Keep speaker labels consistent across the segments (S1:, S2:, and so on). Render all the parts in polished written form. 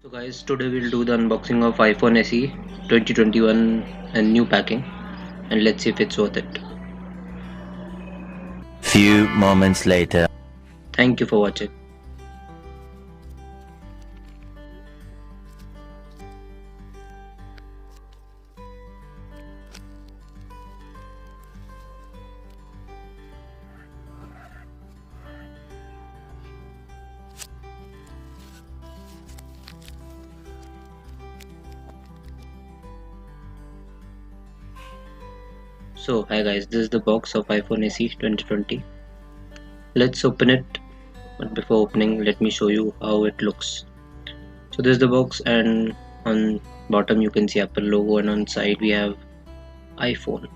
S1: So guys, today we'll do the unboxing of iPhone SE 2021 and new packing, and let's see if it's worth it.
S2: Few moments later.
S1: Thank you for watching. So hi guys, this is the box of iPhone SE 2020. Let's open it, but before opening let me show you how it looks. So this is the box, and on bottom you can see Apple logo, and on side we have iPhone.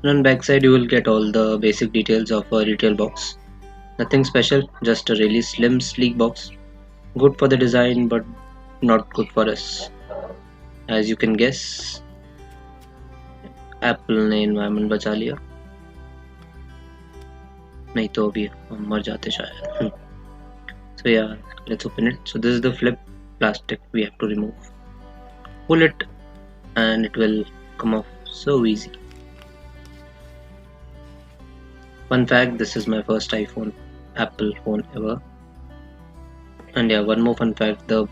S1: And on back side you will get all the basic details of a retail box. Nothing special, just a really slim sleek box. Good for the design but not good for us. As you can guess, Apple ने environment बचा लिया, नहीं तो अभी हम मर जाते शायद. So yeah, let's open it. So this is the flip plastic we have to remove. Pull it and it will come off so easy. Fun fact, this is my first iPhone Apple phone ever. And yeah, one more fun fact, the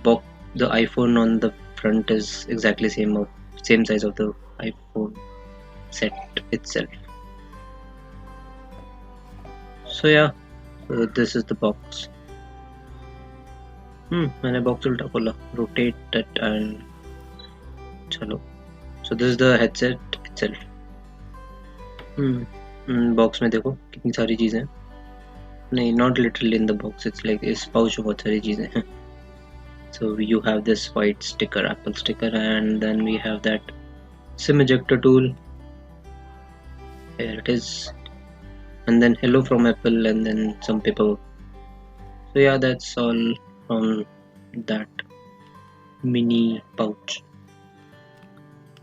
S1: iPhone on the front is exactly same size of the iPhone set itself. So yeah, this is the box. मैंने box उल्टा खोला, rotate it and चलो. So this is the headset itself. Box में देखो कितनी सारी चीजें हैं. नहीं, not literally in the box, it's like इस pouch में बहुत सारी चीजें हैं. So you have this white sticker, Apple sticker, and then we have that SIM ejector tool. Here it is, and then hello from Apple, and then some paperwork. So yeah, that's all from that mini pouch.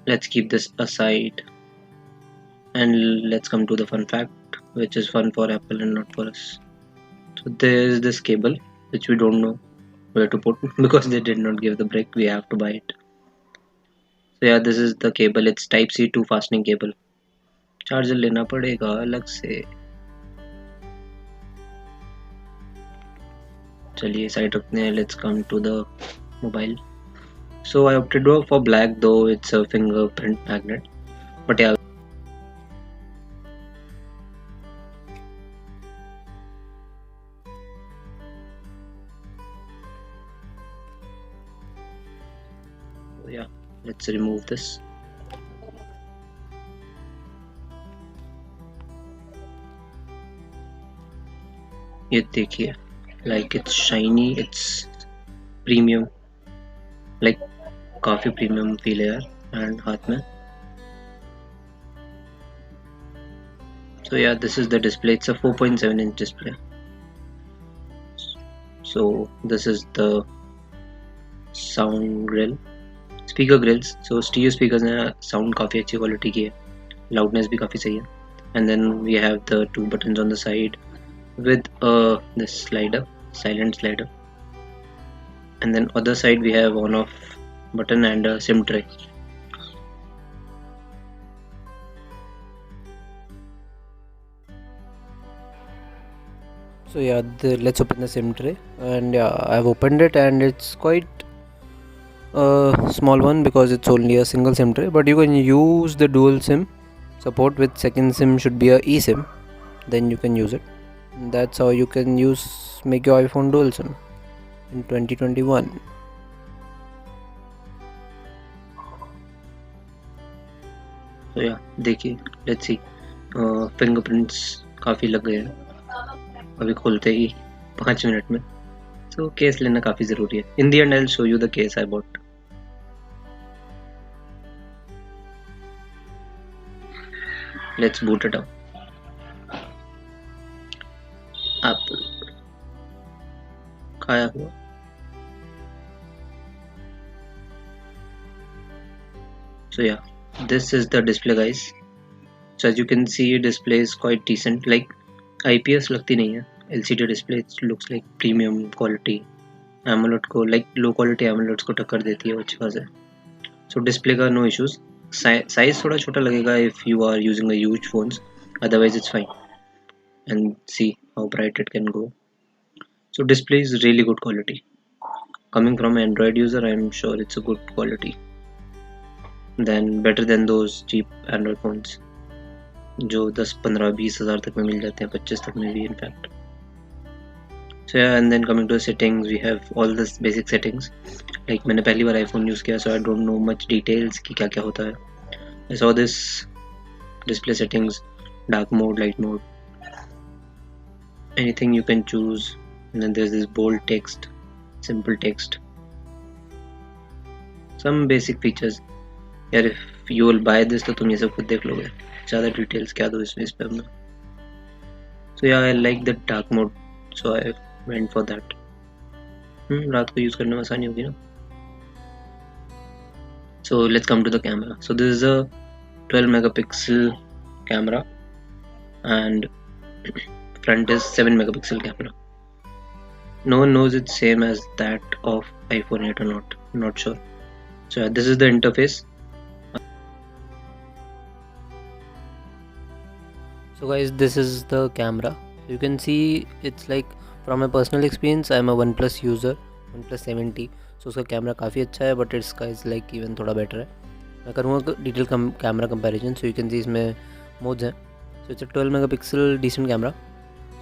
S1: Let's keep this aside and let's come to the fun fact, which is fun for Apple and not for us. So there is this cable which we don't know where to put because they did not give the brick, we have to buy it. So yeah, this is the cable, it's type C to fastening cable. Charger लेना पड़ेगा अलग से. चलिए side रखते हैं. Let's come to the mobile. So I opted for black, though it's a fingerprint magnet, but yeah. So yeah, let's remove this. ये देखिए, like it's shiny, it's premium, like काफी प्रीमियम फील है यार and हाथ में. So yeah, this is the display, it's a 4.7 inch display. So this is the sound grill, speaker grills. So stereo speakers हैं, sound काफी अच्छी quality की है, loudness भी काफी सही है. And then we have the two buttons on the side with this slider, silent slider, and then other side we have on off button and a SIM tray. So yeah, let's open the SIM tray, and yeah, I've opened it and it's quite a small one because it's only a single SIM tray, but you can use the dual SIM support with second SIM should be a eSIM, then you can use it. That's how you can make your iPhone dual SIM in 2021. So yeah, देखिए, let's see. Fingerprints काफ़ी लग गए हैं अभी खोलते ही 5 minute में. So case लेना काफ़ी ज़रूरी है. In the end I'll show you the case I bought. Let's boot it up. Apple खाया हुआ. So yeah, this is the display guys. So as you can see, display is quite decent, like IPS लगती नहीं है, LCD display, it looks like premium quality. AMOLED को like low quality AMOLEDs को टक्कर देती है अच्छी खास है. सो डिस्प्ले का नो इश्यूज. साइज थोड़ा छोटा लगेगा if you are using a huge phones, otherwise it's fine. And see how bright it can go. So display is really good quality. Coming from an Android user, I'm sure it's a good quality. Then better than those cheap Android phones जो 10, 15, 20 हज़ार तक में मिल जाते हैं, 25 तक में भी in fact. So yeah, and then coming to the settings, we have all this basic settings. Like मैंने पहली बार iPhone यूज़ किया, so I don't know much details कि क्या क्या होता है. I saw this display settings, dark mode, light mode, anything you can choose. And then there's this bold text, simple text, some basic features. यार if you will buy this तो तुम ये सब खुद देख लोगे, ज़्यादा डिटेल्स क्या दो इसमें इस पे अपना. So yeah, I like the dark mode, so I went for that. रात को यूज़ करने में आसानी होगी ना. So let's come to the camera. So this is a 12 megapixel camera and front is 7 megapixel camera. No one knows it's same as that of iPhone 8 or not sure. So yeah, this is the interface.
S3: So guys, this is the camera. You can see it's like from my personal experience, I'm a OnePlus user, OnePlus 7T. So उसका camera काफ़ी अच्छा है, but इसका is like even थोड़ा better है. मैं करूँगा detail camera comparison. So you can see इसमें मोड्स हैं. So it's a 12 megapixel decent camera.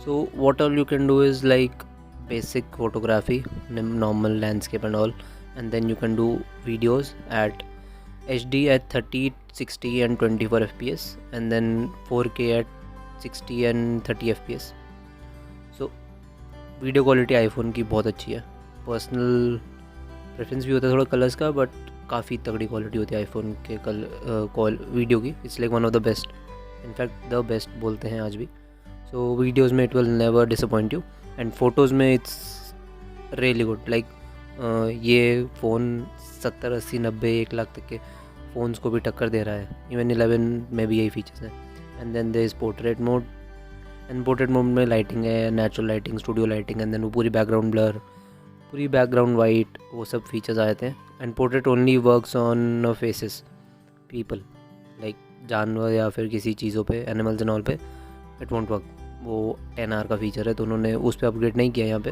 S3: So what all you can do is like basic photography, normal landscape and all, and then you can do videos at HD at 30, 60 and 24 fps, and then 4K at 60 and 30 fps. So video quality iPhone की बहुत अच्छी है. Personal preference भी होता है थोड़ा colours का, but काफ़ी तगड़ी क्वालिटी होती है आईफोन के वीडियो की. It's like one of the best, in fact the best बोलते हैं आज भी. सो वीडियोज़ में it will never disappoint you, and photos में इट्स रियली गुड. लाइक ये फ़ोन 70, 80, 90, 1 लाख तक के फ़ोन्स को भी टक्कर दे रहा है. इवन 11 में भी यही फीचर्स हैं. And then there is portrait mode, एंड पोर्ट्रेट मोड में लाइटिंग है, natural lighting, studio lighting, and then वो पूरी बैकग्राउंड ब्लर, पूरी बैकग्राउंड वाइट, वो सब फीचर्स आए थे. And portrait only works on faces people, like जानवर या फिर किसी चीज़ों पे, एनिमल्स एंड ऑल पे इट वॉन्ट वर्क. वो 10R का फीचर है, तो उन्होंने उस पर अपग्रेड नहीं किया यहाँ पे,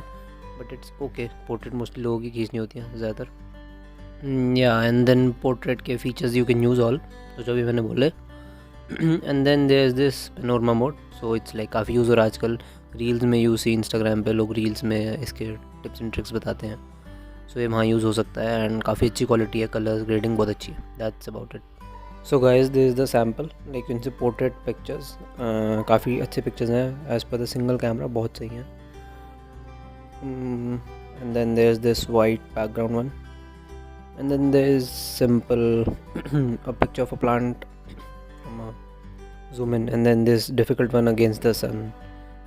S3: but it's okay. Portrait mostly लोगों की खींचनी होती है ज़्यादातर. या एंड देन पोर्ट्रेट के features you can use all, तो जो भी मैंने बोले. And then there is this panorama mode. So it's like काफ़ी यूज़ हो रहा है आजकल. रील्स में यूज़ सी, इंस्टाग्राम पे लोग रील्स में इसके टिप्स एंड ट्रिक्स बताते हैं. सो ये वहाँ यूज़ हो सकता है, एंड काफ़ी अच्छी क्वालिटी है, कलर्स ग्रेडिंग बहुत अच्छी है. That's about it. So guys, this is the sample. Like इनसे पोर्ट्रेट पिक्चर्स काफ़ी अच्छे पिक्चर्स हैं as per the single camera, बहुत सही हैं. And then there is this white background one, and then there is simple a picture of a plant from a zoom in, and then this difficult one against the sun,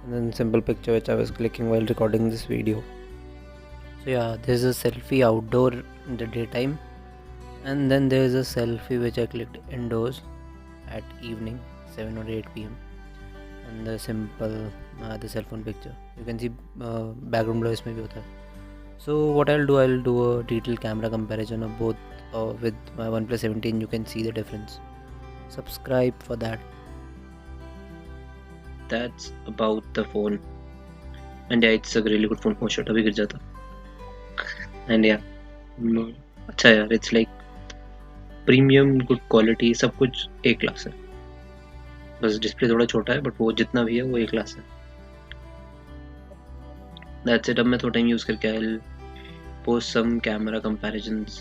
S3: and then simple picture which I was clicking while recording this video. So yeah, there's a selfie outdoor in the daytime, and then there's a selfie which I clicked indoors at evening 7 or 8 p.m. and the simple the cell phone picture. You can see background blur इसमें भी होता है. So what I'll do a detailed camera comparison of both with my OnePlus 17. You can see the difference. Subscribe for that.
S1: That's about the phone. And yeah, it's a really good phone. Oh shit, अभी गिर जाता. And yeah, अच्छा यार, it's like premium, good quality, सब कुछ A class है. बस display थोड़ा छोटा है, बट वो जितना भी है वो A क्लास है. That's it. अब मैं थोड़ा टाइम यूज़ करके I'll post some camera comparisons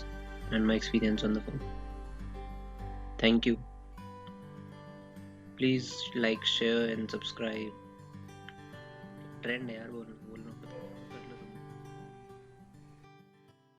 S1: and my experience on the phone. Thank you. Please like, share and subscribe. Trend है यार, बोलना.